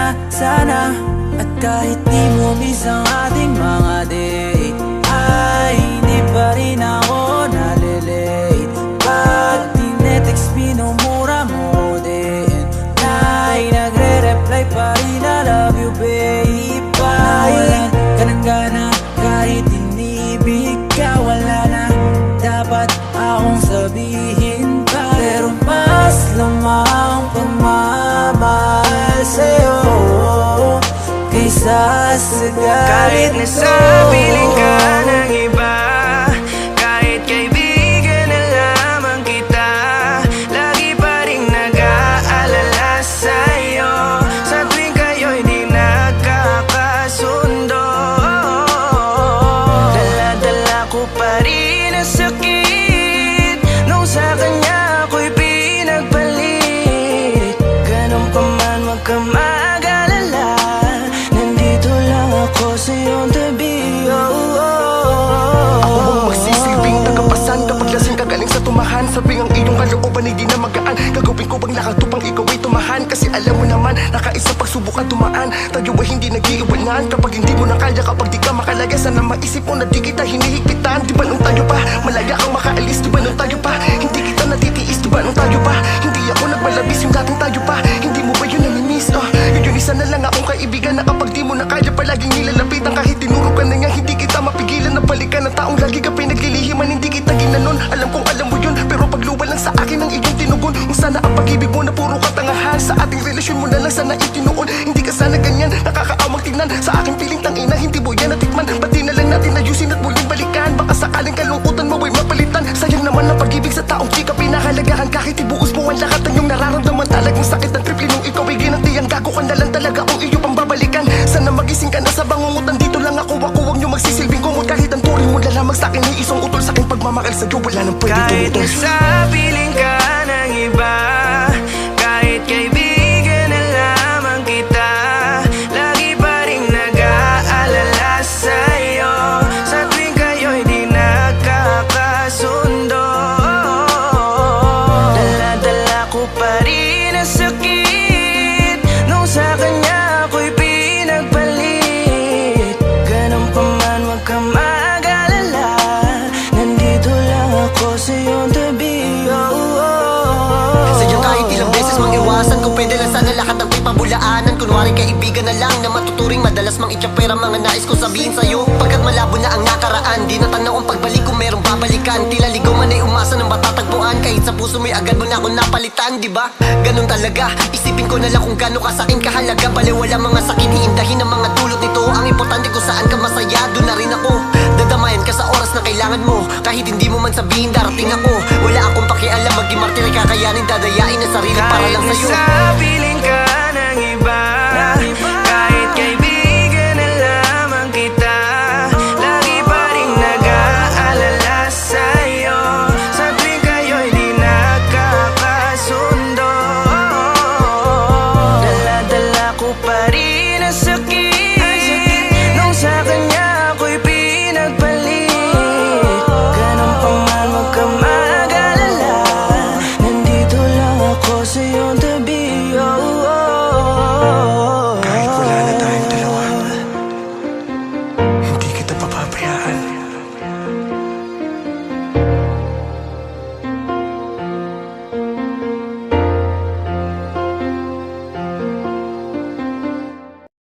na sana. At kahit di mo miss ang ating mga date, ay hindi pa rin ako nalilate. Pag tinetext minumura mo din, ay nagre-reply pa rin I love you babe. Nawalan ka ng gana kahit inibig ka, wala na dapat akong sabihin pa. Pero mas lamang pagmamahal sa'yo kaysa sa galit. Kahit nasa piling ka ng iba, kahit kaibigan na lamang kita, lagi pa rin nag-aalala sa'yo sa tuwing kayo'y di nagkakasundo. Dala-dala ko pa rin ang sakit nung sa kanya ako'y pinagpalit. Ganun pa man wag ka mag-alala, nandito lang ako sa iyong tabi. Ako bang magsisilbing tagapasan kapag lasing ka galing sa tumahan? Sabing ang iyong kalooban ay di na magaan. Gagawin ko bang nakatupang ikaw ay tumahan? Kasi alam mo naman, nakaisang pagsubukan tumaan. Tayo ay hindi nag-iiwanan kapag hindi mo na kaya, kapag di ka makalaya. Sana maisip mo na di kita hinihigpitan. Di ba nung tayo pa, malaya kang makaalis? Di ba nung tayo pa, hindi kita natitiis? Di ba nung tayo pa, hindi ako nagmalabis yung dating tayo pa? Hindi mo ba yun namimiss? Yun isa na lang akong kaibigan na kapag di mo na kaya palaging nilalapitan. Kahit tinuro ka na nga, hindi kita mapigilan na balikan ng taong lagi ka pinaglilihiman. Hindi kita ginanon, alam kong alam mo yun, pero pagluwa lang sa akin ang iyong tinugon. Kung sana ang pag-ibig mo na puro katangahan, sa ating relasyon mo na lang sana itinuon. Hindi ka sana ganyan, nakakaawang tingnan. Sa aking piling tangina, hindi mo yan natikman. Ba't di na lang natin ayusin at muling balikan? Baka sakaling kalungkutan mo ay mapalitan. Sayang naman ang pag-ibig sa taong chika pinahalagahan. Kahit ibuos mo ang lahat ng iyong nararamdaman, talagang sakit ng triple nung ikaw ay ginantihan. Gago ka na lang talaga kung iyo pang babalikan. Sana magising ka na sa bangungutan, dito lang ako huwag niyo magsisilbing kumot. Kahit ang turing mo na lamang sa akin ay isang utol, sa aking pagmamahal sa'yo wala nang pwede Kahit tumutol. nasa piling ka ng iba, kahit kaibigan na lamang kita, lagi pa rin nag-aalala sa'yo sa tuwing kayo'y di nagkakasundo. Dala-dala ko pa rin ang sakit nung sa kanya ako'y pinagpalit. Ganun pa man wag ka mag-alala, nandito lang ako sa iyong tabi. Sadyang kahit ilang beses mang-iwasan, kung pwede lang sana lahat ng may pabulaanan. Kunwari kaibigan na lang na matuturing, madalas mang itsyapera mga nais ko sabihin sa'yo. Pagkat malabo na ang nakaraan, di natanaw ang pagbalik kung merong babalikan. Tila ligaw man ay umasa ng matatagpuan, kahit sa puso mo'y agad mo na ako napalitan, di ba? Ganun talaga, isipin ko na lang kung gano'n ka sa'kin kahalaga. Baliwala mga sakit, hiindahin ang mga dulot nito. Ang importante kung saan ka masaya, doon na rin ako. Dadamayan ka sa oras na kailangan mo, kahit hindi mo man sabihin darating ako. Wala akong pakialam, maging martir ay kakayanin, dadayain ang sarili para Kahit lang sa'yo. nasa piling